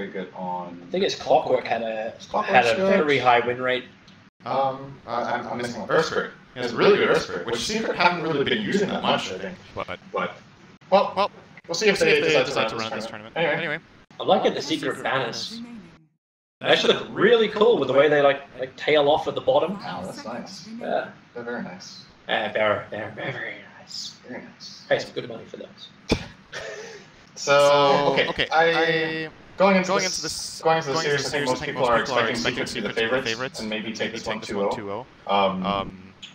very good on. I think it's Clockwork had a very high win rate. I'm missing one. Earth Spirit. He has a really good Earth Spirit, which Secret haven't really been using that much, I think. But well, we'll see if they decide to run this tournament. Anyway. I like it, the Secret banners. They actually look really cool with the way they like tail off at the bottom. Wow, that's nice. Yeah. They're very nice. They're very nice. Very nice. Pay some good money for those. So okay. Going into the series, I think most people are expecting Secret to be the favorites and maybe take this one 2-0.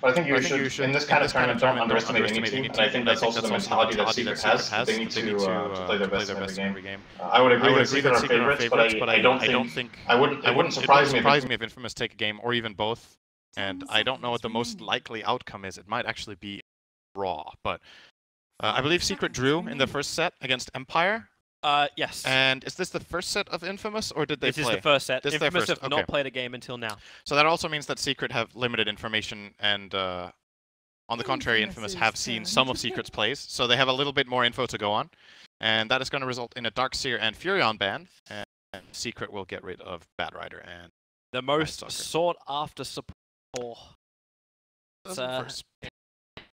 But I think you should, in this kind of tournament, don't underestimate any team, and I think that's also the mentality that Secret has. They need to play their best in every game. I would agree that Secret are favorites, but I don't think it wouldn't surprise me if Infamous take a game or even both. And I don't know what the most likely outcome is. It might actually be Raw, but I believe Secret drew in the first set against Empire. Yes. And is this the first set of Infamous, or did they play? This is the first set. This Infamous have not played a game until now. So that also means that Secret have limited information, and on the contrary, Infamous have seen some of Secret's plays, so they have a little bit more info to go on. And that is going to result in a Darkseer and Furion ban, and Secret will get rid of Bad Rider and the most sought-after support.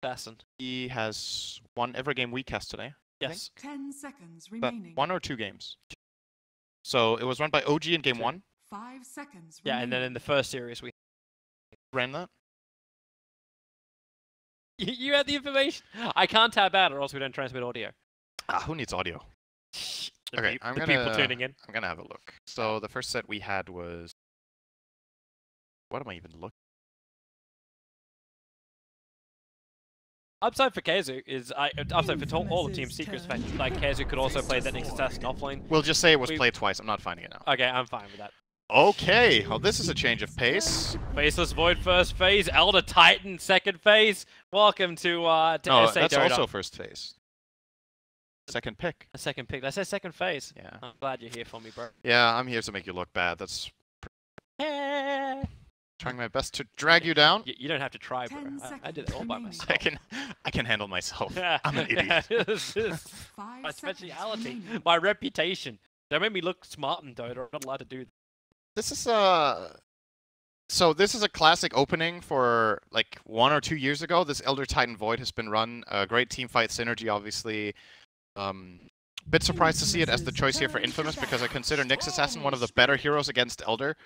Assassin. He has won every game we cast today. Yes. 10 seconds remaining. But 1 or 2 games. So it was run by OG in game 1. 5 seconds remaining. Yeah, and then in the first series we ran that. You had the information. I can't tab out, or else we don't transmit audio. Who needs audio? Okay, people tuning in. I'm gonna have a look. So the first set we had was. What am I even looking? Upside for KheZu is upside for all of Team Secret's fact. Like KheZu could also play that next assassin offlane. We'll just say it was played twice. I'm not finding it now. Okay, I'm fine with that. Okay, well this is a change of pace. Faceless Void first phase, Elder Titan second phase. Welcome to no, SA that's Jaradat. also first phase. Second pick. A second pick. That's a second phase. Yeah. I'm glad you're here for me, bro. Yeah, I'm here to make you look bad. That's trying my best to drag you down. You don't have to try, bro. I did it all by myself. I can handle myself. I'm an idiot. This is my speciality, my reputation. They made me look smart in Dota. I'm not allowed to do that. This is so this is a classic opening for like 1 or 2 years ago. This Elder Titan Void has been run. Great team fight synergy, obviously. Bit surprised to see it as the choice here for Infamous because I consider Nyx Assassin one of the better heroes against Elder.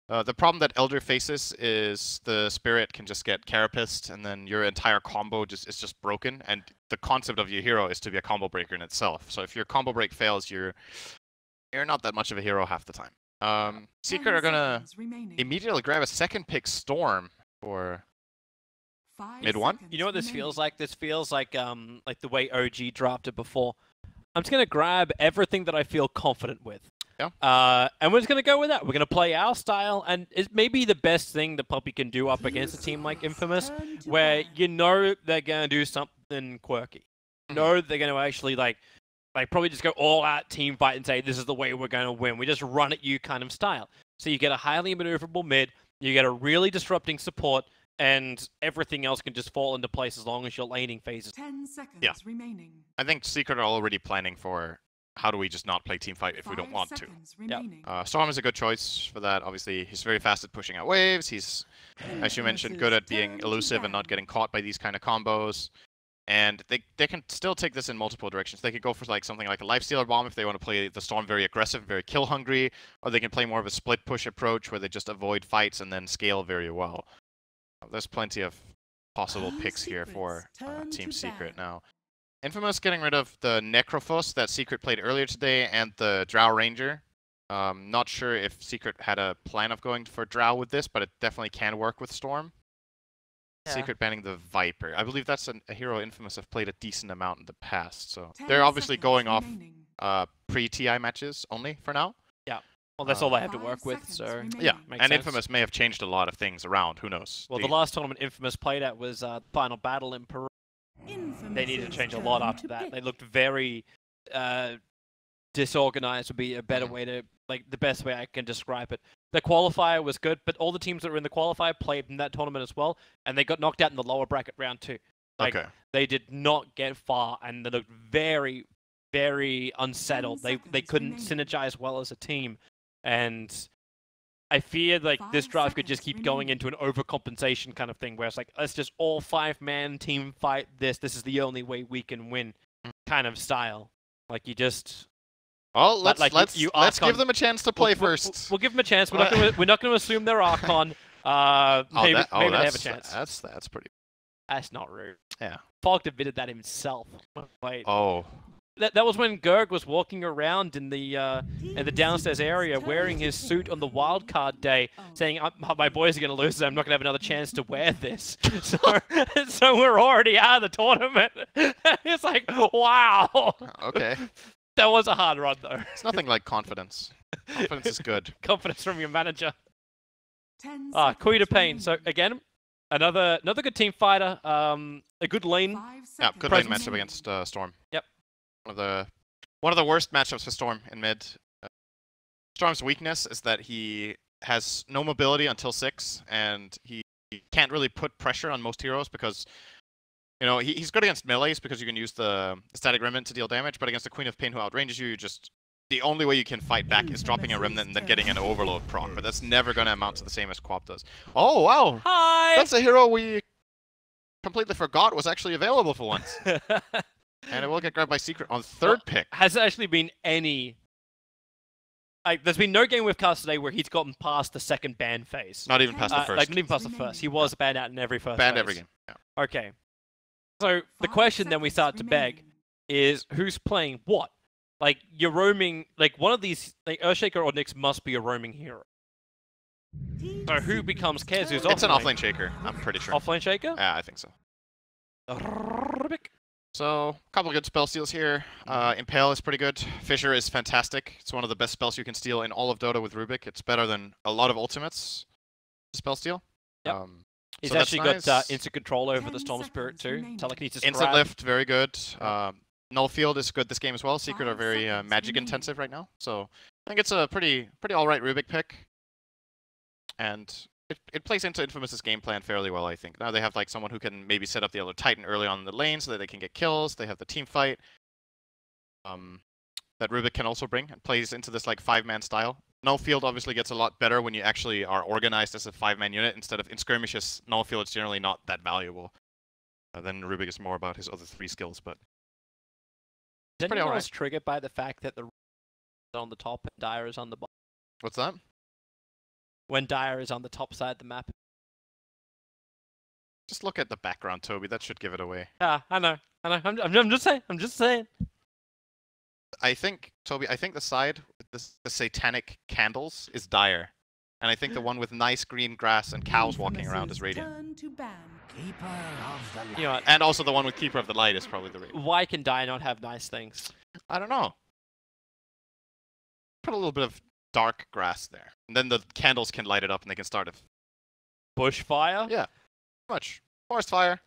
The problem that Elder faces is the Spirit can just get carapaced, and then your entire combo is just broken. And the concept of your hero is to be a combo breaker in itself. So if your combo break fails, you're not that much of a hero half the time. Secret are gonna immediately grab a second pick Storm for mid 1. You know what this feels like? This feels like the way OG drafted before. I'm just gonna grab everything that I feel confident with. Yeah. And we're just going to go with that. We're going to play our style, and it may be the best thing that Puppey can do up against a team like Infamous, where you know they're going to do something quirky. You know they're going to actually, like probably just go all out team fight and say, this is the way we're going to win. We just run at you kind of style. So you get a highly maneuverable mid, you get a really disrupting support, and everything else can just fall into place as long as your laning phases. 10 seconds remaining. I think Secret are already planning for how do we just not play team fight if we don't want to. Storm is a good choice for that. Obviously, he's very fast at pushing out waves. He's, as you mentioned, good at being elusive and not getting caught by these kind of combos. And they can still take this in multiple directions. They could go for like something like a Lifestealer Bomb if they want to play the Storm very aggressive, very kill hungry, or they can play more of a split push approach where they just avoid fights and then scale very well. There's plenty of possible picks here for Team Secret now. Infamous getting rid of the Necrophos that Secret played earlier today and the Drow Ranger. Not sure if Secret had a plan of going for Drow with this, but it definitely can work with Storm. Yeah. Secret banning the Viper. I believe that's a hero Infamous have played a decent amount in the past, so they're obviously going off pre-TI matches only for now. Yeah. Well, that's all I have to work with, so yeah. And Infamous may have changed a lot of things around. Who knows? Well, the last tournament Infamous played at was Final Battle in Peru. They needed to change a lot after that. They looked very disorganized would be a better way to, like, the best way I can describe it. The qualifier was good, but all the teams that were in the qualifier played in that tournament as well, and they got knocked out in the lower bracket round 2. Like, they did not get far, and they looked very, very unsettled. They couldn't synergize well as a team, and I feared like this drive could just keep going into an overcompensation kind of thing, where it's like, let's just all 5-man team fight this. This is the only way we can win, kind of style. Like you just. Well, let's give them a chance to play first. We'll give them a chance. We're not going to assume they're Archon. Maybe they have a chance. That's pretty. That's not rude. Yeah. Falk admitted that himself. Wait. Oh. That was when Gerg was walking around in the downstairs area wearing his suit on the wildcard day, saying, "My boys are going to lose. I'm not going to have another chance to wear this." So we're already out of the tournament. It's like, wow. Okay. That was a hard run, though. It's nothing like confidence. Confidence is good. Confidence from your manager. Queen of Pain. So again, another good team fighter. A good lane. Yeah, good lane matchup against Storm. Yep. One of the worst matchups for Storm in mid. Storm's weakness is that he has no mobility until 6, and he can't really put pressure on most heroes because. You know, he's good against melees because you can use the static remnant to deal damage, but against the Queen of Pain who outranges you, the only way you can fight back is dropping a remnant and then getting an overload proc, but that's never going to amount to the same as Quap does. Oh, wow! Hi! That's a hero we completely forgot was actually available for once. And it will get grabbed by Secret on 3rd pick. Has there actually been any... Like, there's been no game with Cast today where he's gotten past the 2nd ban phase. Not even past the 1st. Like, not even past the 1st. He was banned out in every first Banned phase. every game, yeah. Okay. So the question then we start to beg is who's playing what? Like you're roaming, like one of these, like Earthshaker or Nyx must be a roaming hero. So who becomes KheZu's offlane? It's an offlane shaker, I'm pretty sure. Offlane shaker? Yeah, I think so. So, a couple of good spell steals here. Impale is pretty good. Fissure is fantastic. It's one of the best spells you can steal in all of Dota with Rubik. It's better than a lot of ultimates to spell steal. Yep. He's so actually nice. got instant control over the Storm Spirit too. Telekinesis Instant grab. lift, very good. Null Field is good this game as well. Secret are very magic intensive right now. So I think it's a pretty alright Rubik pick. And it plays into Infamous's game plan fairly well, I think. Now they have like someone who can maybe set up the other Titan early on in the lane so that they can get kills. They have the team fight. That Rubik can also bring and plays into this like 5-man style. Null Field obviously gets a lot better when you actually are organized as a 5-man unit instead of in skirmishes. Null Field is generally not that valuable. Then Rubik is more about his other 3 skills, but it's pretty alright. Triggered by the fact that the is on the top and Dire is on the bottom. What's that? When Dire is on the top side of the map. Just look at the background, Toby. That should give it away. Yeah, I know. I'm just saying. I'm just saying. I think, Toby, the side with the satanic candles is Dire. And I think the one with nice green grass and cows walking around is Radiant. You know what? And also the one with Keeper of the Light is probably the Radiant. Why can Dire not have nice things? I don't know. Put a little bit of dark grass there. And then the candles can light it up and they can start a... Bushfire? Yeah. Much. Forest fire.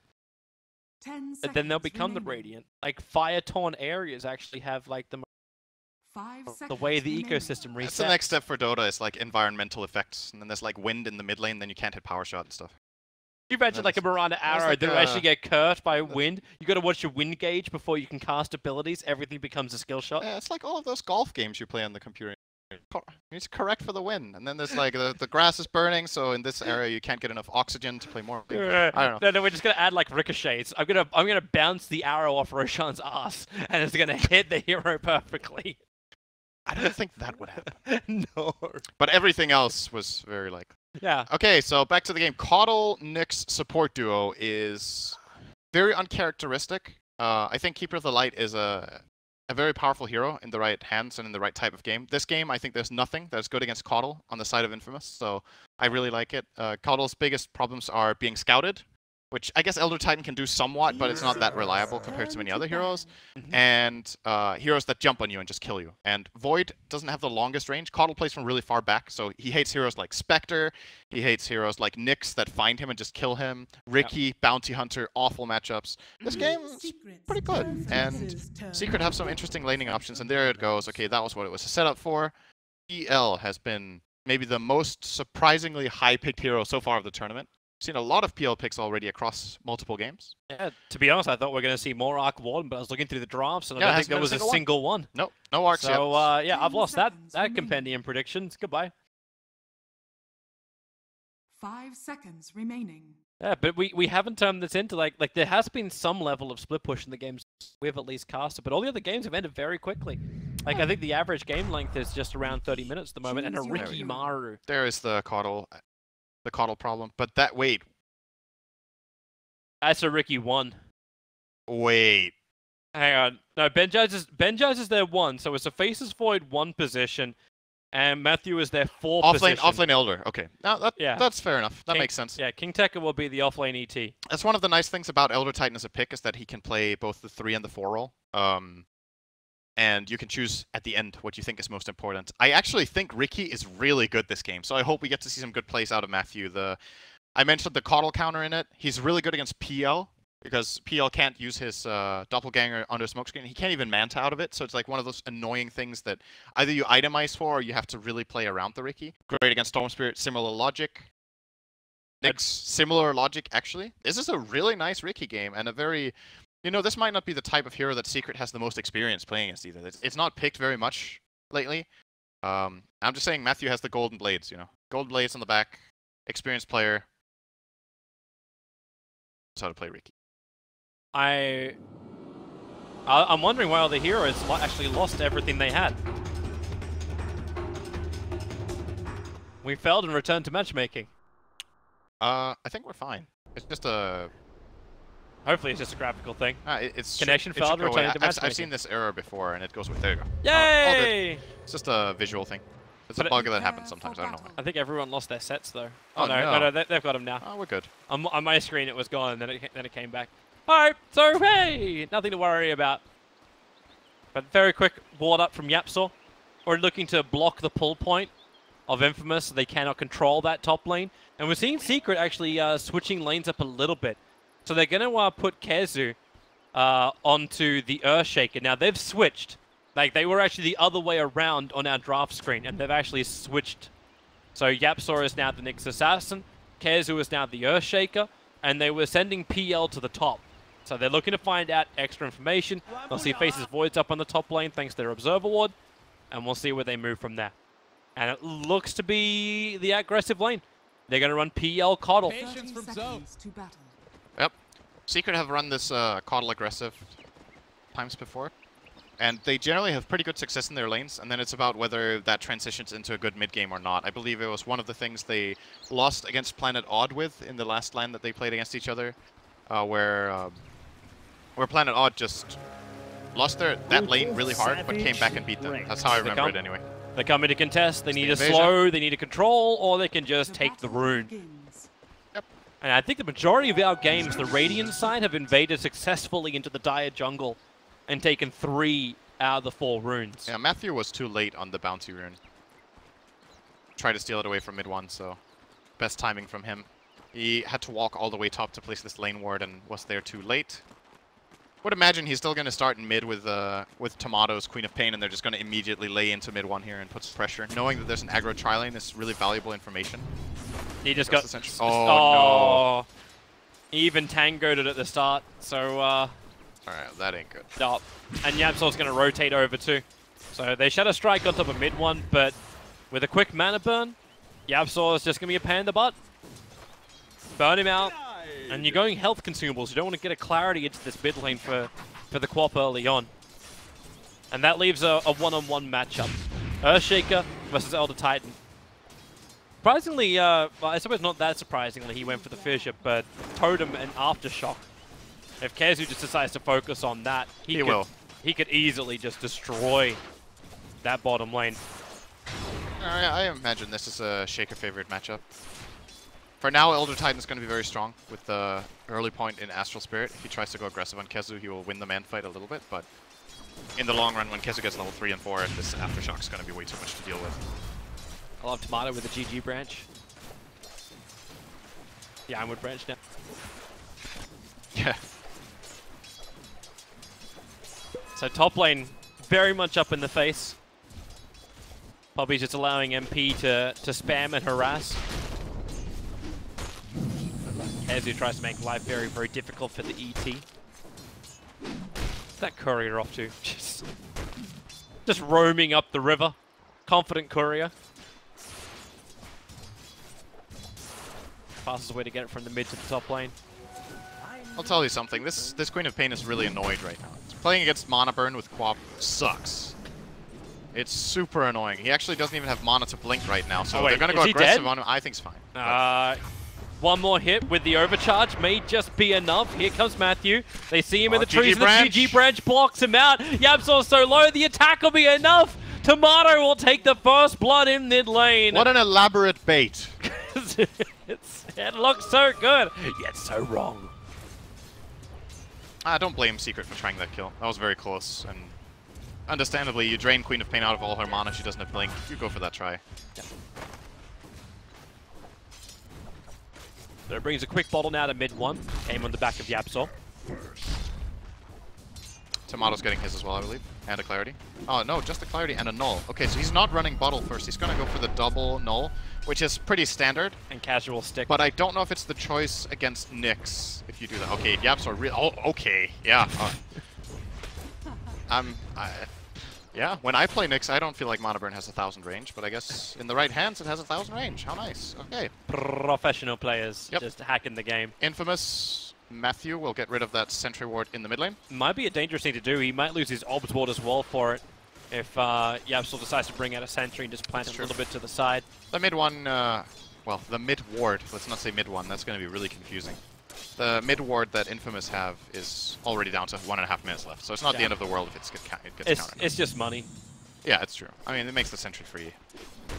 And then they'll become the Radiant. Like, fire-torn areas actually have, like, the way the ecosystem resets. That's the next step for Dota, is, like, environmental effects. And then there's, like, wind in the mid lane, then you can't hit power shot and stuff. You imagine, like, a Miranda arrow like that will actually get cursed by wind. You gotta watch your wind gauge before you can cast abilities. Everything becomes a skill shot. Yeah, it's like all of those golf games you play on the computer. It's correct for the win, and then there's like the grass is burning, so in this area you can't get enough oxygen to play more. I don't know. No, we're just gonna add like ricochets. I'm gonna bounce the arrow off Roshan's ass, and it's gonna hit the hero perfectly. I don't think that would happen. No. But everything else was very like. Yeah. Okay, so back to the game. Caudle Nyx support duo is very uncharacteristic. I think Keeper of the Light is a very powerful hero in the right hands and in the right type of game. This game, I think there's nothing that's good against Caudle on the side of Infamous, so I really like it. Caudle's biggest problems are being scouted, which I guess Elder Titan can do somewhat, but it's not that reliable compared to many other heroes. And heroes that jump on you and just kill you. And Void doesn't have the longest range. Caudle plays from really far back, so he hates heroes like Spectre. He hates heroes like Nyx that find him and just kill him. Ricky, Bounty Hunter, awful matchups. This game is pretty good. And Secret have some interesting laning options, and there it goes. Okay, that was what it was set up for. EL has been maybe the most surprisingly high-picked hero so far of the tournament. Seen a lot of PL picks already across multiple games. Yeah, to be honest, I thought we were going to see more Arc 1, but I was looking through the drafts, and I Yeah, don't think there was a single one. Nope, no Arcs yet. So, yeah, I've lost that compendium predictions. Goodbye. 5 seconds remaining. Yeah, but we haven't turned this into, like there has been some level of split push in the games we've at least casted, but all the other games have ended very quickly. Like, I think the average game length is just around 30 minutes at the moment, and a Ricky Maru. There is the coddle problem, but wait. That's a Ricky 1. Wait. Hang on. No, Ben Judge is their 1, so it's a Faces Void 1 position, and Matthew is their 4 position. Offlane Elder. Okay. Now that's fair enough. That makes sense. Yeah, King Tekka will be the offlane ET. That's one of the nice things about Elder Titan as a pick, is that he can play both the 3 and the 4 role. And you can choose at the end what you think is most important. I actually think Ricky is really good this game, so I hope we get to see some good plays out of Matthew. I mentioned the coddle counter in it. He's really good against PL, because PL can't use his doppelganger under smokescreen. He can't even manta out of it, so it's like one of those annoying things that either you itemize for or you have to really play around the Ricky. Great against Storm Spirit, similar logic. Nyx, similar logic, actually. This is a really nice Ricky game, and a very... You know, this might not be the type of hero that Secret has the most experience playing against either. It's not picked very much lately. I'm just saying Matthew has the golden blades, you know. Golden blades on the back, experienced player. That's how to play Ricky. I'm wondering why all the heroes actually lost everything they had. We failed and returned to matchmaking. I think we're fine. It's just a... Hopefully it's just a graphical thing. It's Connection failed, returning to matchmaking. I've seen this error before, and it goes with... There you go. Yay! It's just a visual thing. It's a bug that happens sometimes, I don't know why. I think everyone lost their sets, though. Oh, no, they've got them now. Oh, we're good. On my screen it was gone, and then it came back. Alright, so hey! Nothing to worry about. But very quick ward up from YapzOr. We're looking to block the pull point of Infamous, so they cannot control that top lane. And we're seeing Secret actually switching lanes up a little bit. So they're going to put KheZu onto the Earthshaker. Now, they've switched. Like, they were actually the other way around on our draft screen, and they've actually switched. So YapzOr is now the Nyx Assassin, KheZu is now the Earthshaker, and they were sending PL to the top. So they're looking to find out extra information. They'll see Faces Voids up on the top lane thanks to their Observer Ward, and we'll see where they move from there. And it looks to be the aggressive lane. They're going to run PL Coddle. Yep. Secret have run this Coddle aggressive times before. And they generally have pretty good success in their lanes, and then it's about whether that transitions into a good mid-game or not. I believe it was one of the things they lost against Planet Odd with in the last LAN that they played against each other, where Planet Odd just lost that lane really hard, but came back and beat them. That's how I remember it anyway. They come in to contest, they need a slow, they need a control, or they can just take the rune. Yep. And I think the majority of our games, the Radiant side, have invaded successfully into the Dire jungle and taken 3 out of the 4 runes. Yeah, Matthew was too late on the bounty rune. Tried to steal it away from mid 1, so best timing from him. He had to walk all the way top to place this lane ward and was there too late. Would imagine he's still going to start in mid with Tomatoes, Queen of Pain, and they're just going to immediately lay into mid 1 here and put some pressure. Knowing that there's an aggro tri-lane is really valuable information. He just got... Oh, no. He even tangoed it at the start, so... Alright, that ain't good. No. And YapzOr's going to rotate over too. So they Shadow Strike on top of mid 1, but with a quick mana burn, YapzOr is just going to be a pain in the butt. Burn him out. And you're going health consumables. You don't want to get a clarity into this mid lane for the Quap early on. And that leaves a one-on-one matchup. Earthshaker versus Elder Titan. Surprisingly, well, I suppose not that surprisingly, he went for the fissure, but Totem and Aftershock. If KheZu just decides to focus on that, he could easily just destroy that bottom lane. I imagine this is a Shaker favorite matchup. For now, Elder Titan's going to be very strong with the early point in Astral Spirit. If he tries to go aggressive on KheZu, he will win the man fight a little bit, but in the long run, when KheZu gets level 3 and 4, this Aftershock's going to be way too much to deal with. I love Tomato with the GG branch. The Ironwood branch now. Yeah. So top lane, very much up in the face. Puppey's just allowing MP to spam and harass. KheZu tries to make life very, very difficult for the ET. What's that courier off to? Just roaming up the river. Confident courier. Fastest way to get it from the mid to the top lane. I'll tell you something, this Queen of Pain is really annoyed right now. Playing against Mana Burn with Quap sucks. It's super annoying. He actually doesn't even have mana to blink right now, so they're gonna go aggressive on him. I think it's fine. One more hit with the overcharge may just be enough. Here comes Matthew. They see him in the trees, and the GG branch blocks him out. YapzOr so low, the attack will be enough. Tomato will take the first blood in mid lane. What an elaborate bait. It looks so good, yet so wrong. I don't blame Secret for trying that kill. That was very close, and understandably, you drain Queen of Pain out of all her mana. She doesn't have blink. You go for that try. Yeah. So it brings a quick bottle now to mid one. Came on the back of YapzOr. Tomato's getting his as well, I believe. And a Clarity. Oh, no, just a Clarity and a Null. Okay, so he's not running bottle first. He's going to go for the double Null, which is pretty standard. And casual stick. But I don't know if it's the choice against Nyx if you do that. Okay, YapzOr oh, okay, yeah. Yeah, when I play Nyx, I don't feel like Mana Burn has 1,000 range, but I guess in the right hands it has 1,000 range. How nice. Okay. Professional players just hacking the game. Infamous Matthew will get rid of that sentry ward in the mid lane. Might be a dangerous thing to do. He might lose his obs ward as well for it if YapzOr decides to bring out a sentry and just plant it a little bit to the side. The mid one, well, the mid ward, let's not say mid one, that's going to be really confusing. The mid ward that Infamous have is already down to 1.5 minutes left, so it's not the end of the world if it gets countered. It's just money. Yeah, it's true. I mean, it makes the sentry free.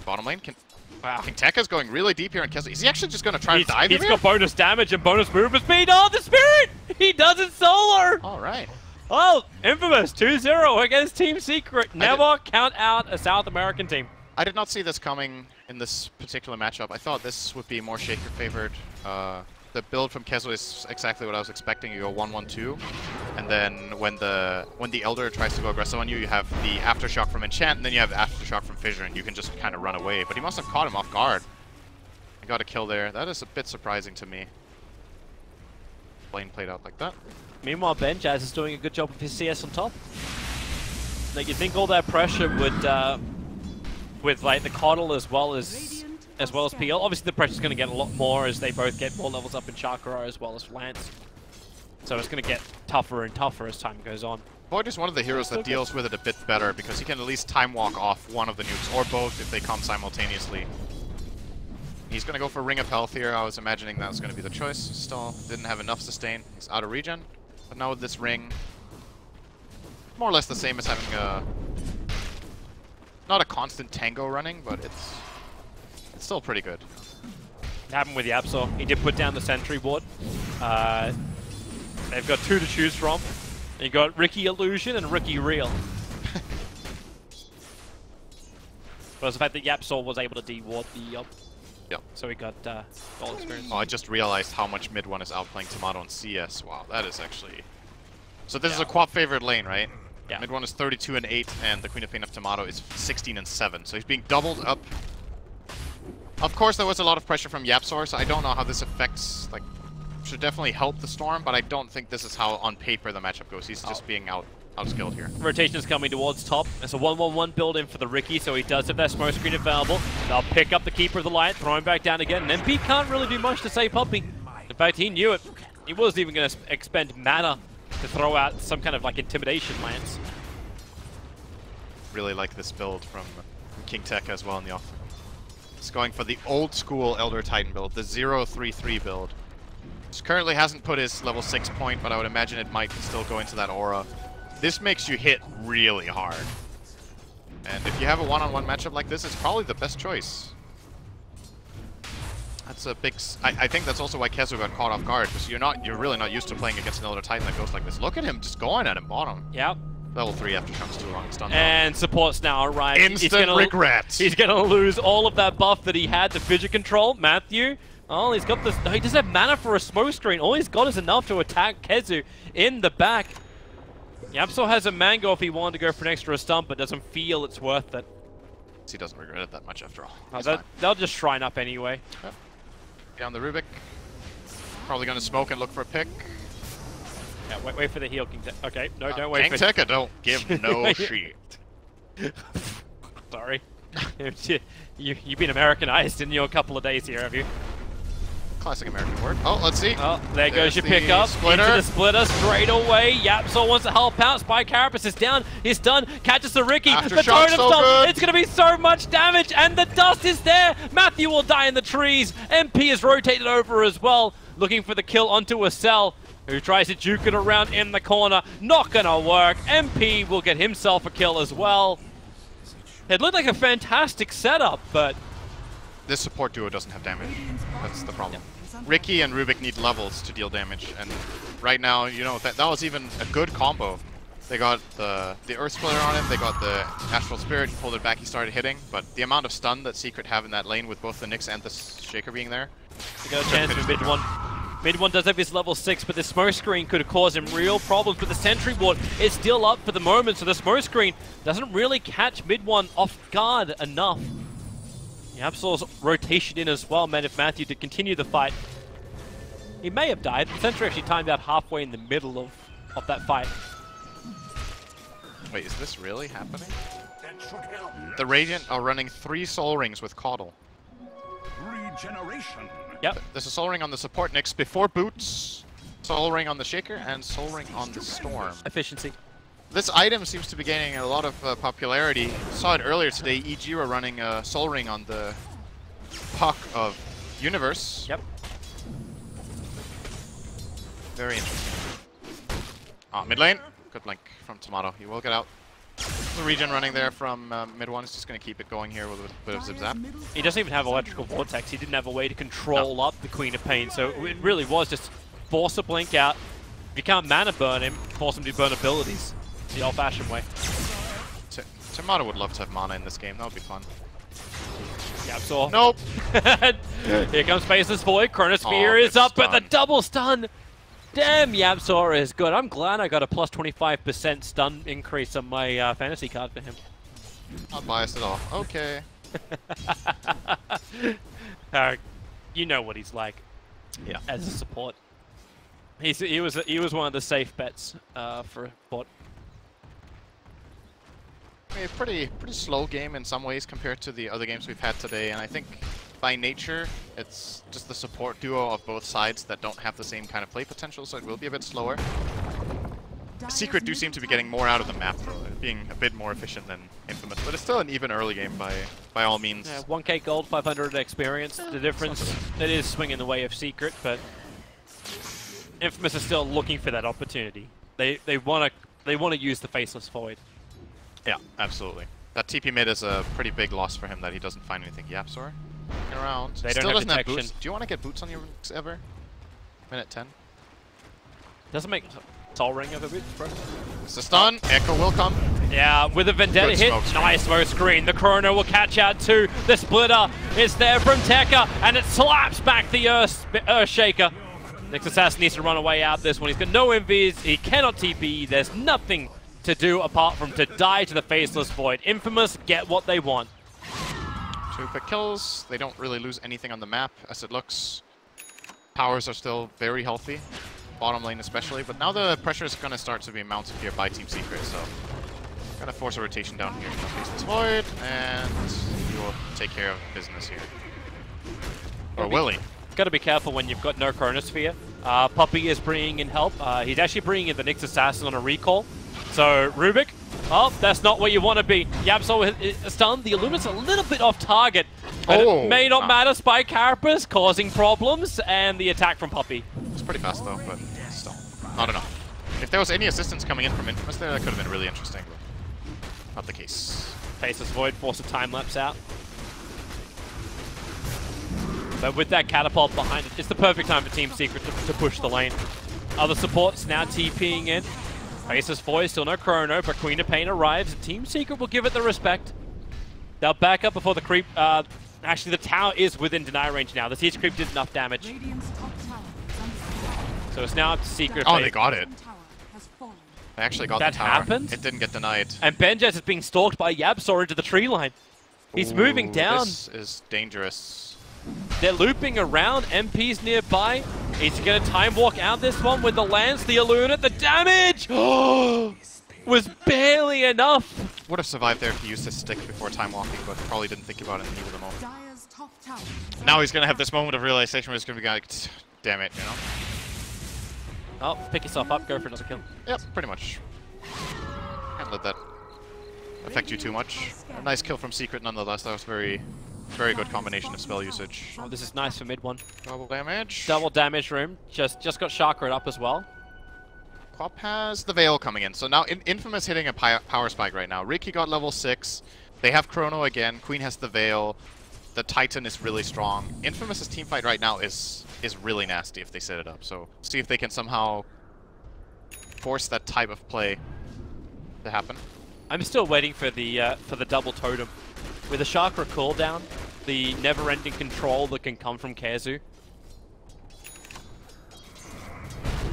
Bottom lane, King Tekka's going really deep here on KheZu. Is he actually just going to try to dive He's got bonus damage and bonus movement speed. Oh, the Spirit! He does it solo! All right. Oh, Infamous 2-0 against Team Secret. Never count out a South American team. I did not see this coming in this particular matchup. I thought this would be more Shaker favored. The build from KheZu is exactly what I was expecting. You go 1-1-2, and then when the Elder tries to go aggressive on you, you have the Aftershock from Enchant, and then you have Aftershock from Fissure, and you can just kind of run away. But he must have caught him off guard. I got a kill there. That is a bit surprising to me. Lane played out like that. Meanwhile, Ben Jazz is doing a good job of his CS on top. Like, you think all that pressure would, with like the Coddle as well as PL. Obviously, the pressure's going to get a lot more as they both get more levels up in Chakra as well as Lance. So it's going to get tougher and tougher as time goes on. Void is one of the heroes that deals with it a bit better because he can at least time walk off one of the nukes, or both if they come simultaneously. He's going to go for Ring of Health here. I was imagining that was going to be the choice. Still didn't have enough sustain. He's out of regen. But now with this ring, more or less the same as having a... not a constant tango running, but it's still pretty good. It happened with YapzOr. He did put down the sentry ward. They've got two to choose from. You got Ricky Illusion and Ricky Real. But it's the fact that YapzOr was able to de-ward the Yep. So he got gold experience. Oh, I just realized how much mid one is outplaying Tomato and CS. Wow, that is actually... So this is a Quap favored lane, right? Yeah. Mid one is 32-8, and the Queen of Pain of Tomato is 16-7. So he's being doubled up. Of course, there was a lot of pressure from YapzOr, so I don't know how this affects, like, should definitely help the Storm, but I don't think this is how, on paper, the matchup goes. He's just being outskilled here. Rotation's coming towards top. It's a 1-1-1 build in for the Ricky, so he does have that smoke screen available. They'll pick up the Keeper of the Light, throw him back down again, and MP can't really do much to save Puppey. In fact, he knew it. He wasn't even going to expend mana to throw out some kind of, like, intimidation lance. Really like this build from King Tekka as well in the off. He's going for the old school Elder Titan build, the 0-3-3 build. Which currently hasn't put his level 6 point, but I would imagine it might still go into that aura. This makes you hit really hard. And if you have a one-on-one matchup like this, it's probably the best choice. That's a big... I think that's also why KheZu got caught off guard, because you're really not used to playing against an Elder Titan that goes like this. Look at him just going at him bottom. Yep. Level 3 Aftershocks too long. It's done. And support's now arrived. Instant regret. He's going to lose all of that buff that he had to fidget control. Matthew, oh, he's got this. No, he doesn't have mana for a smoke screen. All he's got is enough to attack KheZu in the back. YapzOr has a mango if he wanted to go for an extra stump, but doesn't feel it's worth it. He doesn't regret it that much after all. They'll just shrine up anyway. Yep. Down the Rubik. Probably gonna smoke and look for a pick. Yeah, wait for the heal, King Tekka. Okay, no, don't wait King for Tekka, don't give no shit. Sorry. You've been Americanized in your couple of days here, have you? Classic American word. Oh, let's see. Oh, there goes your pickup. Splitter. Into the splitter straight away. YapzOr wants to help out. Spy Carapace is down. He's done. Catches the Ricky. The totem stomp. It's going to be so much damage, and the dust is there. Matthew will die in the trees. MP is rotated over as well, looking for the kill onto a cell, who tries to juke it around in the corner. Not going to work. MP will get himself a kill as well. It looked like a fantastic setup, but this support duo doesn't have damage. That's the problem. Ricky and Rubik need levels to deal damage, and right now, you know, that was even a good combo. They got the Earth Splitter on him, they got the Astral Spirit, he pulled it back, he started hitting, but the amount of stun that Secret have in that lane with both the Nyx and the Shaker being there. They got a chance for mid one. Mid one does have his level 6, but the smoke screen could have caused him real problems, but the sentry ward is still up for the moment, so the smoke screen doesn't really catch mid one off guard enough. YapzOr's rotation in as well meant if Matthew did continue the fight, he may have died. The sentry actually timed out halfway in the middle of that fight. Wait, is this really happening? The Radiant are running 3 Soul Rings with Caudle. Regeneration. Yep. There's a Soul Ring on the support Nyx before boots, Soul Ring on the Shaker, and Soul Ring on the Storm. Efficiency. This item seems to be gaining a lot of popularity. Saw it earlier today. EG were running a Soul Ring on the Puck of Universe. Yep. Very interesting. Mid lane. Good blink from Tomato. He will get out. The regen running there from mid one is just going to keep it going here with a bit of zip zap. He doesn't even have electrical vortex. He didn't have a way to control up the Queen of Pain, so it really was just force a blink out. If you can't mana burn him, force him to burn abilities. The old-fashioned way. Tomato would love to have mana in this game. That would be fun. YapzOr. Nope. Here comes Faceless Void. Chronosphere is up, but the double stun. Damn, YapzOr is good. I'm glad I got a plus 25% stun increase on my fantasy card for him. Not biased at all. Okay. You know what he's like. Yeah. As a support. He was one of the safe bets for a bot. A pretty slow game in some ways compared to the other games we've had today, and I think by nature it's just the support duo of both sides that don't have the same kind of play potential, so it will be a bit slower. Secret do seem to be getting more out of the map though, being a bit more efficient than Infamous, but it's still an even early game by all means. Yeah, 1k gold, 500 experience. The difference, it is swinging the way of Secret, but Infamous is still looking for that opportunity. They want to use the Faceless Void. Yeah, absolutely. That TP mid is a pretty big loss for him that he doesn't find anything. YapzOr around. They Still don't have doesn't have detection. boots. Do you want to get boots on your Nyx ever? Minute 10. Doesn't make Soul Ring of a bit, bro. It's a stun. Echo will come. Yeah, with a Vendetta Good hit. smoke screen. Nice smoke screen. The Chrono will catch out too. The Splitter is there from Tekka, and it slaps back the Earth Shaker. Nyx Assassin needs to run away out this one. He's got no MVs. He cannot TP. There's nothing to do apart from to die to the Faceless Void. Infamous get what they want. 2 quick kills. They don't really lose anything on the map as it looks. Powers are still very healthy. Bottom lane especially, but now the pressure is going to start to be mounted here by Team Secret, so going to force a rotation down here. Faceless Void, and he will take care of business here. Or will he? Got to be careful when you've got no Chronosphere. Puppey is bringing in help. He's actually bringing in the Nyx Assassin on a recall. So, Rubik, oh, that's not where you want to be. YapzOr is stunned. The Illumin's a little bit off target. But it may not matter. Spy Carapace causing problems, and the attack from Puppey. It's pretty fast though, but still, not enough. If there was any assistance coming in from Infamous there, that could have been really interesting, but not the case. Faceless Void, force a time lapse out. But with that catapult behind it, it's the perfect time for Team Secret to push the lane. Other supports now TPing in. Faceless Void, still no Chrono, but Queen of Pain arrives, and Team Secret will give it the respect. They'll back up before the creep. Actually, the tower is within deny range now. The siege creep did enough damage. So it's now up to Secret. Oh, they got it. They actually got the tower. That happened? It didn't get denied. And Benjaz is being stalked by YapzOr into the tree line. He's moving down. This is dangerous. They're looping around. MP's nearby. Is he going to time walk out this one with the lance, the Illuminate, the damage? Was barely enough. Would have survived there if he used his stick before time walking, but probably didn't think about it and needed the moment. Now he's going to have this moment of realization where he's going to be like, damn it, you know? Oh, pick yourself up, go for another kill. Yep, pretty much. Can't let that affect you too much. A nice kill from Secret nonetheless. That was very good combination of spell usage. Oh, this is nice for mid one. Double damage. Double damage room. Just got Chakra up as well. Quap has the Veil coming in. So now Infamous hitting a power spike right now. Ricky got level 6. They have Chrono again. Queen has the Veil. The Titan is really strong. Infamous's teamfight right now is really nasty if they set it up. So see if they can somehow force that type of play to happen. I'm still waiting for the double totem. With a Chakra cooldown, the never-ending control that can come from KheZu.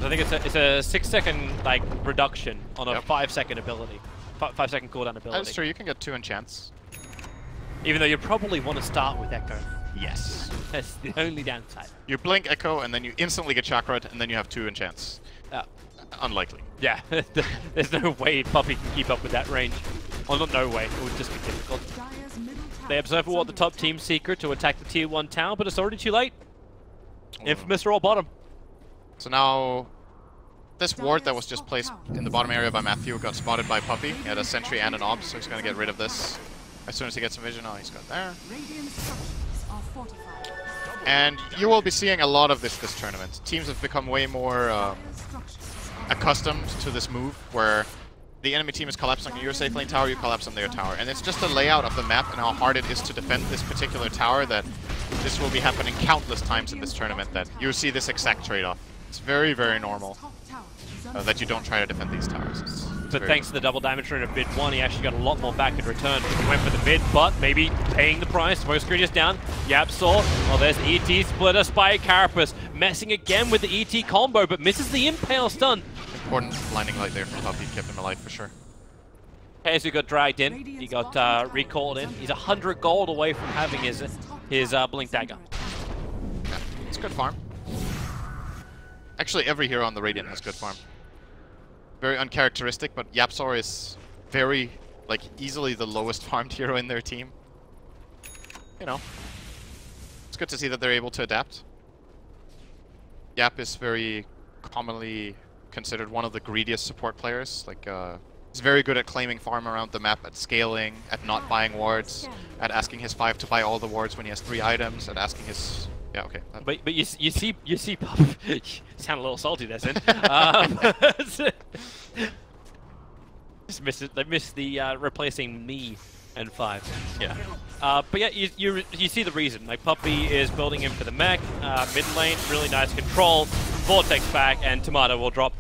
I think it's a 6-second like reduction on a 5-second ability, 5-second cooldown ability. That's true. You can get 2 enchants. Even though you probably want to start with Echo. Yes. That's the only downside. You blink Echo and then you instantly get Chakra'd and then you have 2 enchants. Unlikely. Yeah, there's no way Puppey can keep up with that range. Well, not no way. It would just be difficult. They observe what the top team's secret to attack the tier 1 tower, but it's already too late. Infamous are all bottom. So now, this ward that was just placed in the bottom area by Matthew got spotted by Puppey. He had a sentry and an obs, so he's going to get rid of this as soon as he gets some vision. Oh, he's got there. And you will be seeing a lot of this tournament. Teams have become way more accustomed to this move, where the enemy team is collapsing on your safe lane tower, you collapse on their tower. And it's just the layout of the map and how hard it is to defend this particular tower that this will be happening countless times in this tournament, that you see this exact trade-off. It's very, very normal that you don't try to defend these towers. But thanks to the double damage rate of mid 1, he actually got a lot more back in return. He went for the mid, but maybe paying the price. Smoke screen is down. YapzOr. Oh, there's the ET splitter. Spy Carapace messing again with the ET combo, but misses the impale stun. Important blinding light there from Puppey, kept him alive for sure. KheZu got dragged in. He got recalled in. He's 100 gold away from having his blink dagger. Yeah, it's good farm. Actually, every hero on the Radiant has good farm. Very uncharacteristic, but YapzOr is very, like, easily the lowest farmed hero in their team. You know, it's good to see that they're able to adapt. Yap is very commonly considered one of the greediest support players. Like, he's very good at claiming farm around the map, at scaling, at not buying wards, at asking his 5 to buy all the wards when he has 3 items, at asking his... Yeah, okay. But you see Puppey... You sound a little salty there, Sin. They missed the replacing me and 5. Yeah. But yeah, you see the reason. Like, Puppey is building him for the mech, mid lane, really nice control, Vortex back, and Tomato will drop.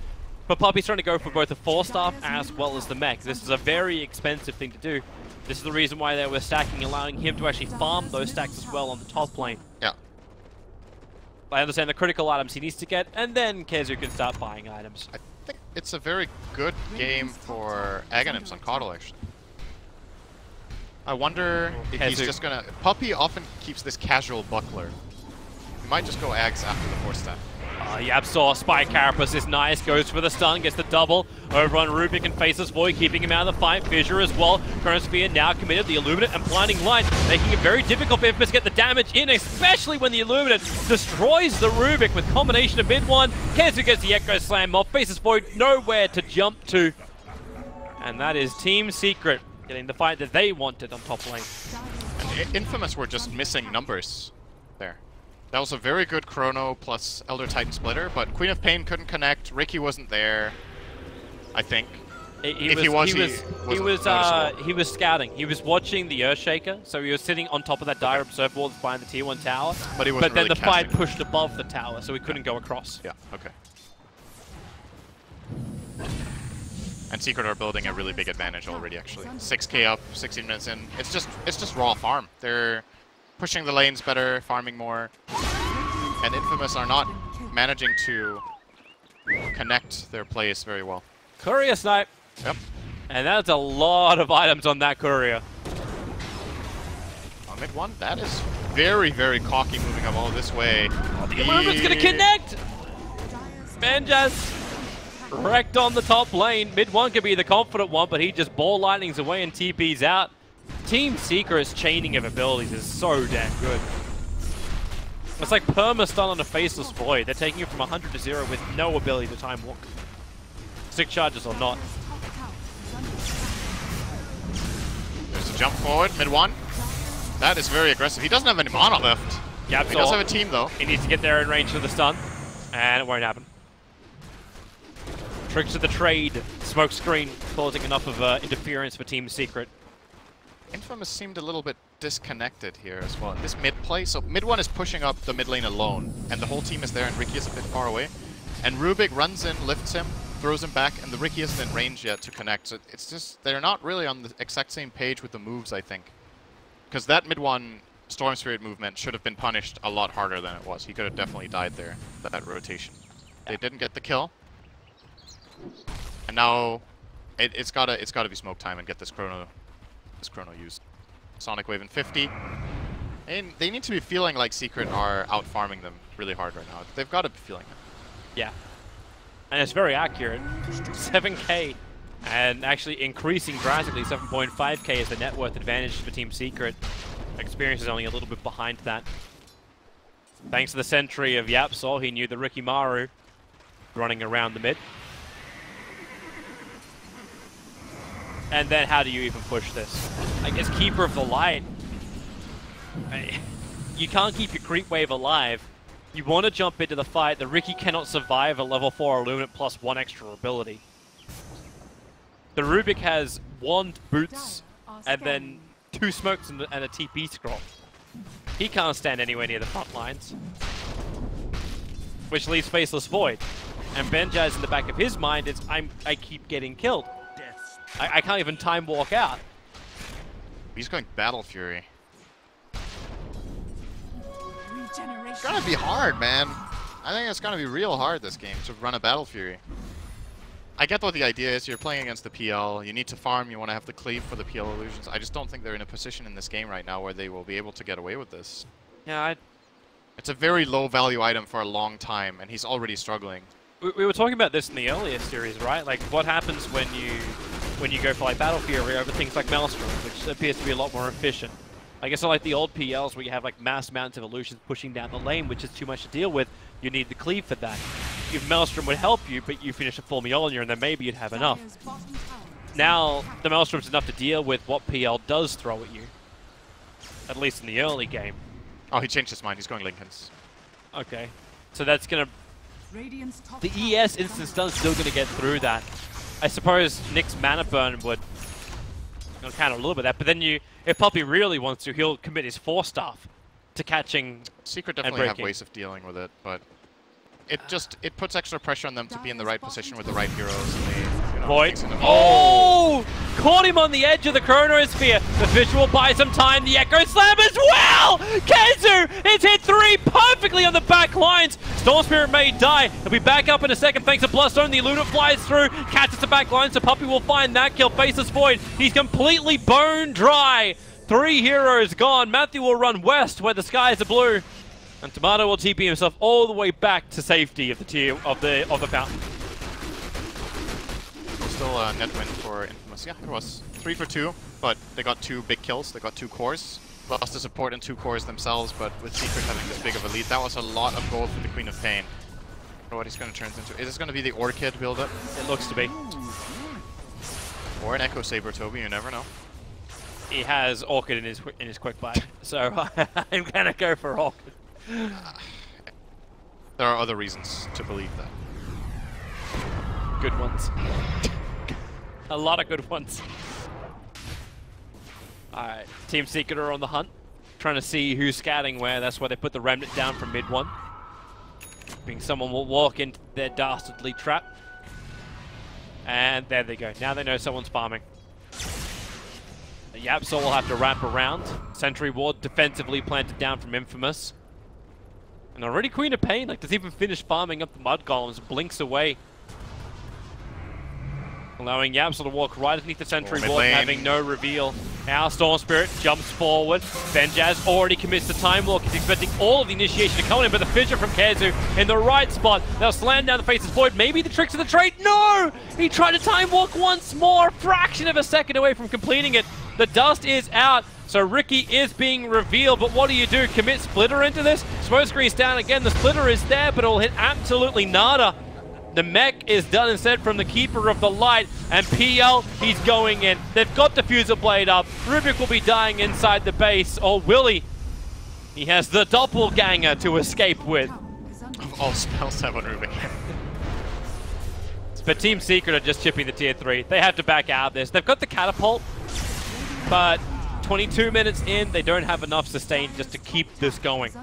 But Puppey's trying to go for both the 4-staff as well as the mech. This is a very expensive thing to do. This is the reason why they were stacking, allowing him to actually farm those stacks as well on the top lane. Yeah. I understand the critical items he needs to get, and then KheZu can start buying items. I think it's a very good game for Aghanims on Coddle, actually. I wonder if he's just gonna... Puppey often keeps this casual buckler. He might just go Aghs after the 4-staff. YapzOr, Spy Carapace is nice, goes for the stun, gets the double over on Rubik and faces Void, keeping him out of the fight. Fissure as well. Chronosphere now committed, the Illuminate and Blinding Light, making it very difficult for Infamous to get the damage in, especially when the Illuminate destroys the Rubik with combination of mid 1. KheZu gets the Echo Slam off, faces Void, nowhere to jump to. And that is Team Secret getting the fight that they wanted on top lane. And Infamous were just missing numbers there. That was a very good Chrono plus Elder Titan splitter, but Queen of Pain couldn't connect. Ricky wasn't there, I think. He was scouting. He was watching the Earthshaker, so he was sitting on top of that dire observer wall that's behind the tier 1 tower. But he wasn't then really the fight pushed above the tower, so he couldn't go across. Yeah, okay. And Secret are building a really big advantage already, actually. 6k up, 16 minutes in. It's just raw farm. They're pushing the lanes better, farming more. And Infamous are not managing to connect their plays very well. Courier snipe. Yep. And that's a lot of items on that courier. On mid 1, that is very, very cocky moving up all this way. Oh, the Illuminate's gonna connect! Banjas wrecked on the top lane. Mid one could be the confident one, but he just ball lightnings away and TP's out. Team Secret's chaining of abilities is so damn good. It's like perma-stun on a Faceless Void. They're taking it from 100 to 0 with no ability to time walk. Stick charges or not. There's a jump forward, mid one. That is very aggressive. He doesn't have any mana left. YapzOr, he does have a team though. He needs to get there in range for the stun, and it won't happen. Tricks of the trade. Smoke screen causing enough of interference for Team Secret. Infamous seemed a little bit disconnected here as well in this mid play. So mid one is pushing up the mid lane alone, and the whole team is there, and Riki is a bit far away. And Rubik runs in, lifts him, throws him back, and the Riki isn't in range yet to connect. So it's just, they're not really on the exact same page with the moves, I think. Because that mid one Storm Spirit movement should have been punished a lot harder than it was. He could have definitely died there, that rotation. They didn't get the kill. And now it's gotta be smoke time and get this chrono used. Sonic Wave in 50. And they need to be feeling like Secret are out farming them really hard right now. They've got to be feeling it. Yeah. And it's very accurate. 7k and actually increasing drastically. 7.5k is the net worth advantage for Team Secret. Experience is only a little bit behind that. Thanks to the sentry of YapzOr, he knew the Rikimaru running around the mid. And then how do you even push this? I guess Keeper of the Light. You can't keep your creep wave alive. You want to jump into the fight. The Riki cannot survive a level 4 Illuminate plus 1 extra ability. The Rubik has wand, boots, and then 2 smokes and a TP scroll. He can't stand anywhere near the front lines. Which leaves Faceless Void. And Benjaz in the back of his mind is, I keep getting killed. I can't even time walk out. He's going Battle Fury. It's gonna be hard, man. I think it's gonna be real hard this game to run a Battle Fury. I get what the idea is. You're playing against the PL. You need to farm. You want to have the cleave for the PL illusions. I just don't think they're in a position in this game right now where they will be able to get away with this. Yeah, it's a very low value item for a long time, and he's already struggling. We were talking about this in the earlier series, right? Like, what happens when you go for like Battle Fury over things like Maelstrom, which appears to be a lot more efficient. I guess I like the old PLs where you have like mass amounts of illusions pushing down the lane, which is too much to deal with. You need the cleave for that. If Maelstrom would help you, but you finish a full Mjolnir, and then maybe you'd have enough. Now, the Maelstrom's enough to deal with what PL does throw at you. At least in the early game. Oh, he changed his mind. He's going Lincoln's. Okay. So that's gonna... The ES instant stun's still gonna get through that. I suppose Nick's mana burn would counter a little bit of that, but then if Puppey really wants to, he'll commit his 4-staff to catching Secret definitely have ways of dealing with it, but it puts extra pressure on them to be in the right position with the right heroes. And they, Void. Oh! Caught him on the edge of the Chronosphere. The Fish will buy some time. The Echo Slam as well! KheZu! It's hit 3 perfectly on the back lines. Storm Spirit may die. He'll be back up in a second thanks to Bloodstone. The Luna flies through, catches the back line, so Puppey will find that kill. Faceless Void. He's completely bone dry. 3 heroes gone. Matthew will run west where the skies are blue. And Tomato will TP himself all the way back to safety of the tier of the fountain. Still a net win for Infamous. Yeah, it was 3 for 2, but they got 2 big kills. They got 2 cores. Lost the support and 2 cores themselves, but with Secret having this big of a lead, that was a lot of gold for the Queen of Pain. What he's going to turn into. Is this going to be the Orchid build-up? It looks to be. Or an Echo Saber, Toby, you never know. He has Orchid in his quick buy, so I'm going to go for Orchid. There are other reasons to believe that. Good ones. A lot of good ones. Alright, Team Secret are on the hunt, trying to see who's scouting where. That's why they put the Remnant down from mid 1. Being someone will walk into their dastardly trap. And there they go. Now they know someone's farming. The YapzOr will have to wrap around. Sentry Ward defensively planted down from Infamous. And already Queen of Pain, like, does even finish farming up the Mud Golems, blinks away. allowing YapzOr to walk right underneath the sentry wall, having no reveal. Now Storm Spirit jumps forward. Benjaz already commits the Time Walk. He's expecting all of the initiation to come in, but the fissure from KheZu in the right spot. They'll slam down the face of Void. Maybe the tricks of the trade. No! He tried to Time Walk once more, fraction of a second away from completing it. The dust is out, so Ricky is being revealed, but what do you do? Commit Splitter into this? Smoke screen's down again. The Splitter is there, but it'll hit absolutely nada. The mech is done instead from the Keeper of the Light, and PL, he's going in. They've got Diffuser Blade up. Rubik will be dying inside the base, or will he? He has the Doppelganger to escape with. Of all spells, that one Rubik. But Team Secret are just chipping the tier 3. They have to back out of this. They've got the Catapult, but 22 minutes in, they don't have enough sustain just to keep this going.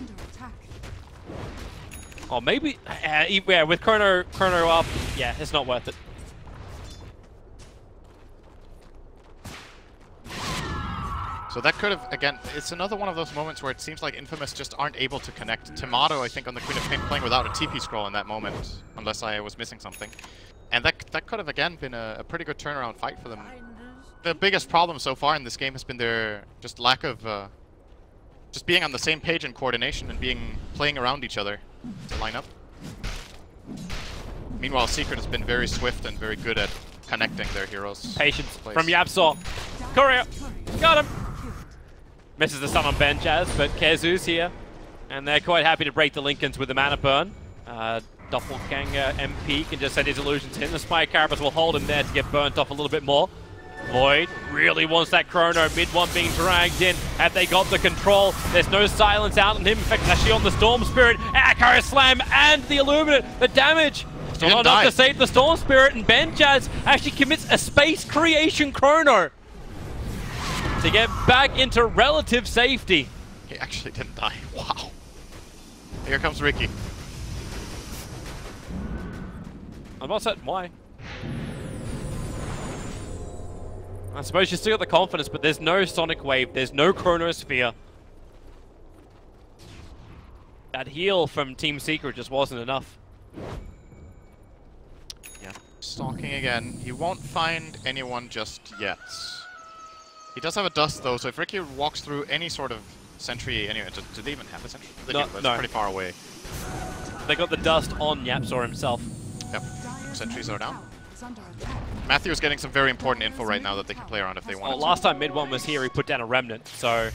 Or maybe, yeah, with Chrono up, yeah, it's not worth it. So that could have, again, it's another one of those moments where it seems like Infamous just aren't able to connect. Tomato, I think, on the Queen of Pain playing without a TP scroll in that moment, unless I was missing something. And that could have, again, been a pretty good turnaround fight for them. The biggest problem so far in this game has been their just lack of, just being on the same page in coordination and playing around each other to line up. Meanwhile, Secret has been very swift and very good at connecting their heroes. Patience from YapzOr. Courier, got him. Misses the stun on Benjaz, but KheZu's here, and they're quite happy to break the Lincolns with the mana burn. Doppelganger MP can just send his illusions in. The Spy Carapace will hold him there to get burnt off a little bit more. Void really wants that Chrono. Mid one being dragged in. Have they got the control? There's no silence out on him. In fact, it's actually on the Storm Spirit. Echo Slam and the Illuminate. The damage still not enough to save the Storm Spirit, and Benjaz actually commits a Space Creation Chrono to get back into relative safety. He actually didn't die. Wow. Here comes Ricky. I'm not certain why. I suppose you still got the confidence, but there's no Sonic Wave, there's no Chronosphere. That heal from Team Secret just wasn't enough. Yeah, stalking again. He won't find anyone just yet. He does have a dust though, so if Ricky walks through any sort of sentry, anyway, do they even have a sentry? They do, but it's pretty far away. They got the dust on YapzOr himself. Yep, sentries are down. Matthew is getting some very important info right now that they can play around if they want. Well, last time Mid-1 was here, he put down a Remnant, so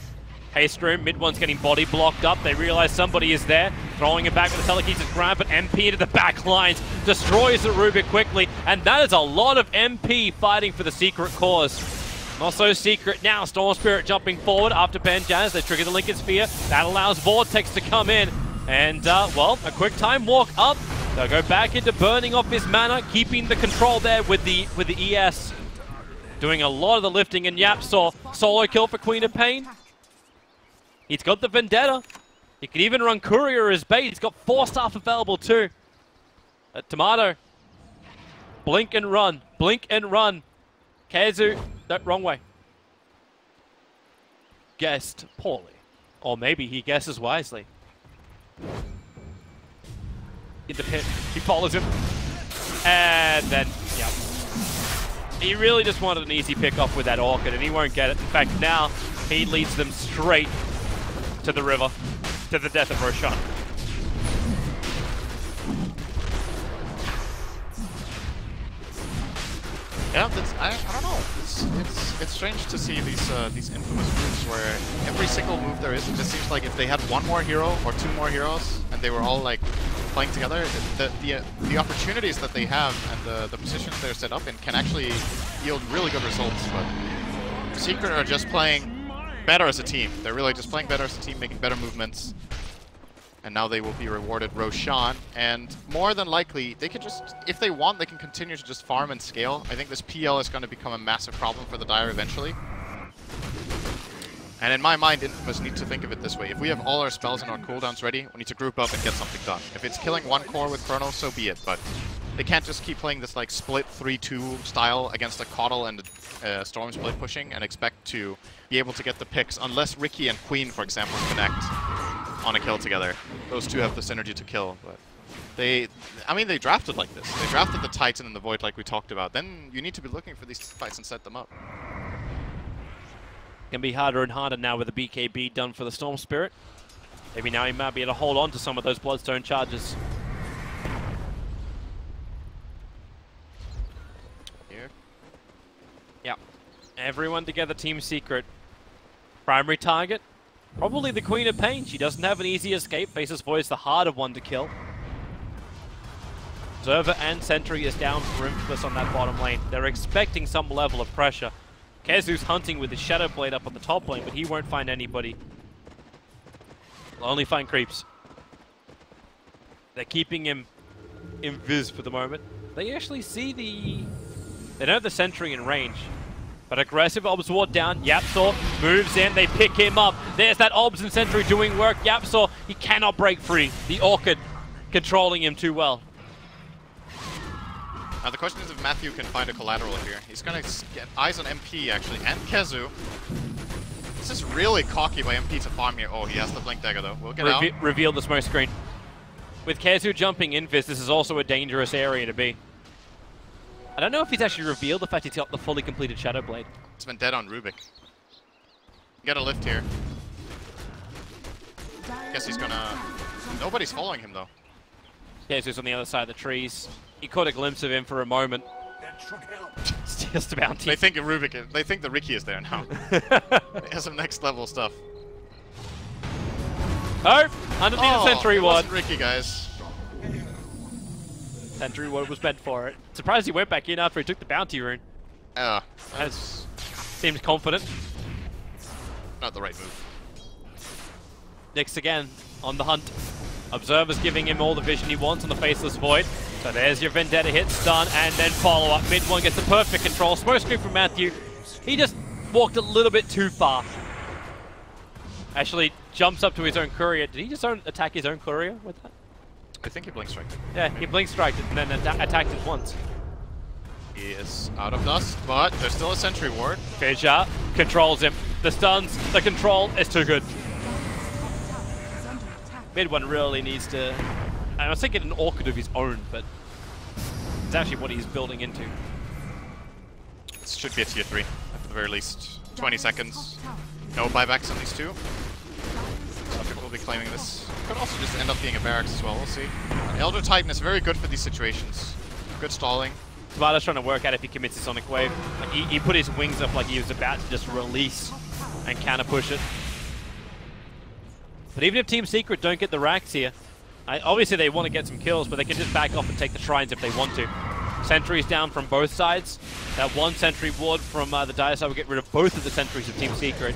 haste room, Mid-1's getting body blocked up. They realize somebody is there, throwing it back with the telekinesis grab, but MP into the back lines, destroys the Rubik quickly, and that is a lot of MP fighting for the Secret cause. Not so Secret now, Storm Spirit jumping forward after Benjaz. They trigger the Lincoln Sphere. That allows Vortex to come in, and, well, a quick time walk up. They'll go back into burning off his mana, keeping the control there with the ES. Doing a lot of the lifting in YapzOr. Solo kill for Queen of Pain. He's got the Vendetta. He can even run Courier as bait. He's got 4 staff available too. Tomato. Blink and run. Blink and run. KheZu. No, wrong way. Guessed poorly. Or maybe he guesses wisely. In the pit, he follows him, and then, yeah. He really just wanted an easy pick-off with that Orchid, and he won't get it. In fact, now, he leads them straight to the river, to the death of Roshan. Yeah, I don't know. It's strange to see these infamous moves where every single move there is, it just seems like if they had one more hero or 2 more heroes and they were all like playing together, the opportunities that they have and the positions they're set up in can actually yield really good results. But Secret are just playing better as a team. They're really just playing better as a team, making better movements. And now they will be rewarded Roshan, and more than likely, they can just, if they want, they can continue to just farm and scale. I think this PL is going to become a massive problem for the Dire eventually. And in my mind, Infamous need to think of it this way. If we have all our spells and our cooldowns ready, we need to group up and get something done. If it's killing one core with Chrono, so be it, but they can't just keep playing this like split 3-2 style against a Coddle and a Storm split pushing and expect to be able to get the picks, unless Ricky and Queen, for example, connect on a kill together. Those two have the synergy to kill, but I mean, they drafted like this. They drafted the Titan and the Void like we talked about. Then you need to be looking for these fights and set them up. Can be harder and harder now with the BKB done for the Storm Spirit. Maybe now he might be able to hold on to some of those Bloodstone charges. Here. Yep. Everyone together, Team Secret. Primary target, probably the Queen of Pain. She doesn't have an easy escape. Faces Void is the harder one to kill. Observer and Sentry is down for Infamous on that bottom lane. They're expecting some level of pressure. KheZu's hunting with his Shadow Blade up on the top lane, but he won't find anybody. He'll only find creeps. They're keeping him invis for the moment. They actually see the... They know the Sentry in range. But aggressive YapzOr down. YapzOr moves in. They pick him up. There's that Obs and Sentry doing work. YapzOr, he cannot break free. The Orchid controlling him too well. Now the question is if Matthew can find a collateral here. He's gonna get eyes on MP actually, and KheZu. This is really cocky by MP to farm here. Oh, he has the Blink Dagger though. We'll get out. Reveal the smoke screen. With KheZu jumping invis, this is also a dangerous area to be. I don't know if he's actually revealed the fact he's got the fully completed Shadow Blade. It's been dead on Rubik. Get a lift here. Guess he's gonna... Nobody's following him though. KheZu's on the other side of the trees. He caught a glimpse of him for a moment. Steals the bounty. They think of Rubik. They think the Ricky is there now. He has some next level stuff. Oh, underneath the Sentry Ward. Ricky, guys. Sentry Ward was meant for it. Surprised he went back in after he took the bounty rune. Seems confident. Not the right move. Nyx again on the hunt. Observer's giving him all the vision he wants on the Faceless Void. So there's your Vendetta hit, stun, and then follow-up. Mid one gets the perfect control. Smoke screen from Matthew. He just walked a little bit too far. Actually jumps up to his own courier. Did he just attack his own courier with that? I think he blink striked it. Yeah, he blink striked it and then attacked it once. He is out of dust, but there's still a Sentry Ward. KheZu controls him. The stuns, the control is too good. Mid one really needs to... I was thinking an Orchid of his own, but it's actually what he's building into. This should be a tier 3, at the very least. 20 seconds. No buybacks on these two. Subject will be claiming this. Could also just end up being a barracks as well, we'll see. Elder Titan is very good for these situations. Good stalling. Tabata's trying to work out if he commits his Sonic Wave. Like he put his wings up like he was about to just release and counter push it. But even if Team Secret don't get the racks here, obviously they want to get some kills, but they can just back off and take the shrines if they want to. Sentries down from both sides. That one Sentry Ward from the Dire side will get rid of both of the sentries of Team Secret.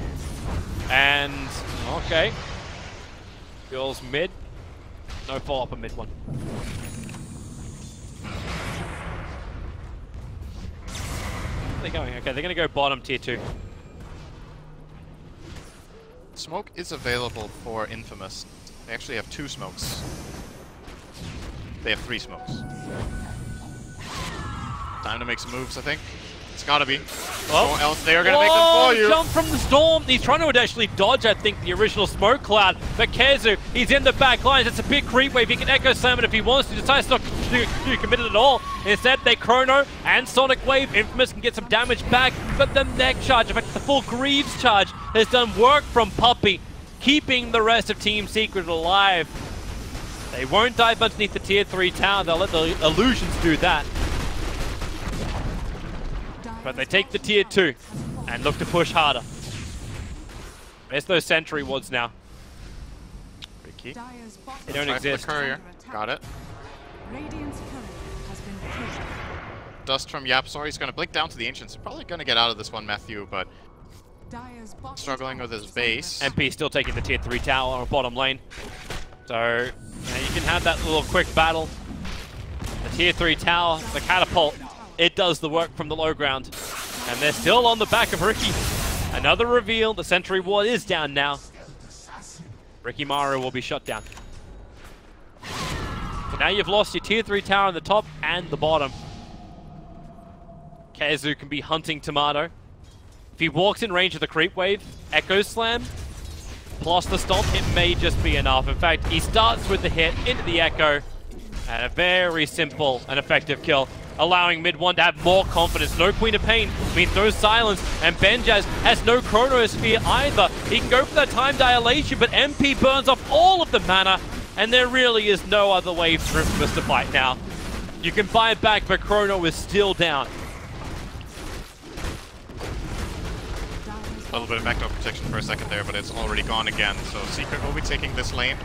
And, okay. Girls mid. No follow-up on mid one. Where are they going? Okay, they're going to go bottom tier 2. Smoke is available for Infamous. They actually have 2 smokes. They have 3 smokes. Time to make some moves, I think. It's gotta be. Or else they are gonna make them for you. Jump from the storm. He's trying to actually dodge, I think, the original smoke cloud. But KheZu, he's in the back lines. It's a big creep wave. He can Echo Slam it if he wants to. Decides not to commit it at all. Instead, they Chrono and Sonic Wave. Infamous can get some damage back. But the neck charge, in fact, the full Greaves charge has done work from Puppey, keeping the rest of Team Secret alive. They won't dive underneath the tier 3 tower. They'll let the illusions do that. But they take the tier 2 and look to push harder. Where's those Sentry Wards now? Ricky. They don't exist. The courier. Got it. Dust from YapzOr. He's going to blink down to the Ancients. Probably going to get out of this one, Matthew, but struggling with his base. MP still taking the tier 3 tower on bottom lane. So you can have that little quick battle. The tier 3 tower, the catapult. It does the work from the low ground. And they're still on the back of Ricky. Another reveal. The Sentry Ward is down now. Ricky Maru will be shut down. So now you've lost your tier 3 tower on the top and the bottom. KheZu can be hunting Tomato. If he walks in range of the creep wave, Echo Slam, plus the stomp, it may just be enough. In fact, he starts with the hit into the Echo. And a very simple and effective kill, allowing mid-1 to have more confidence. No Queen of Pain means no silence, and Benjaz has no Chronosphere either. He can go for that time dilation, but MP burns off all of the mana, and there really is no other way for Infamous to fight now. You can buy it back, but Chrono is still down. A little bit of backdoor protection for a second there, but it's already gone again. So Secret will be taking this lane.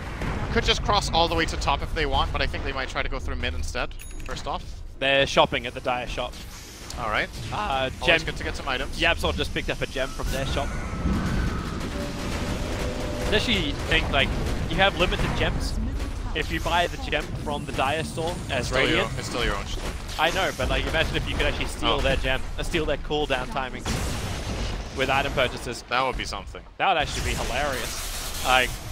Could just cross all the way to top if they want, but I think they might try to go through mid instead, first off. They're shopping at the Dire shop. Alright. Gem. Good to get some items. YapzOr just picked up a gem from their shop. I actually think, like, you have limited gems. If you buy the gem from the Dire store as Radiant. It's still your own store. I know, but like, imagine if you could actually steal their gem, steal their cooldown timing with item purchases. That would be something. That would actually be hilarious.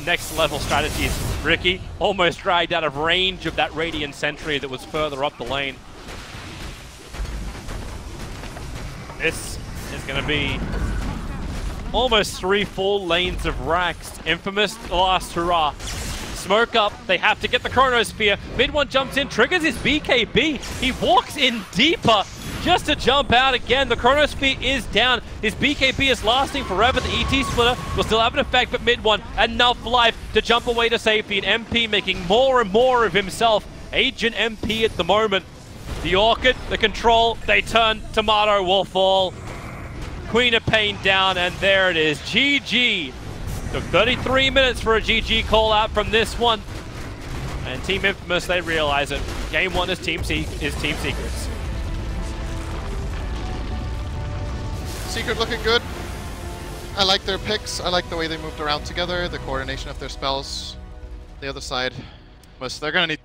Next level strategies. Ricky almost dragged out of range of that Radiant Sentry that was further up the lane. This is going to be almost 3 full lanes of racks. Infamous, the last hurrah. Smoke up, they have to get the Chronosphere. Mid-1 jumps in, triggers his BKB. He walks in deeper just to jump out again. The Chronosphere is down. His BKB is lasting forever. The ET splitter will still have an effect, but mid-1, enough life to jump away to safety. And MP making more and more of himself. Agent MP at the moment. The Orchid, the control, they turn, Tomato will fall. Queen of Pain down, and there it is. GG. Took 33 minutes for a GG call out from this one. And Team Infamous, they realize it. Game 1 is Team Secrets. Secret looking good. I like their picks. I like the way they moved around together, the coordination of their spells. The other side, they're going to need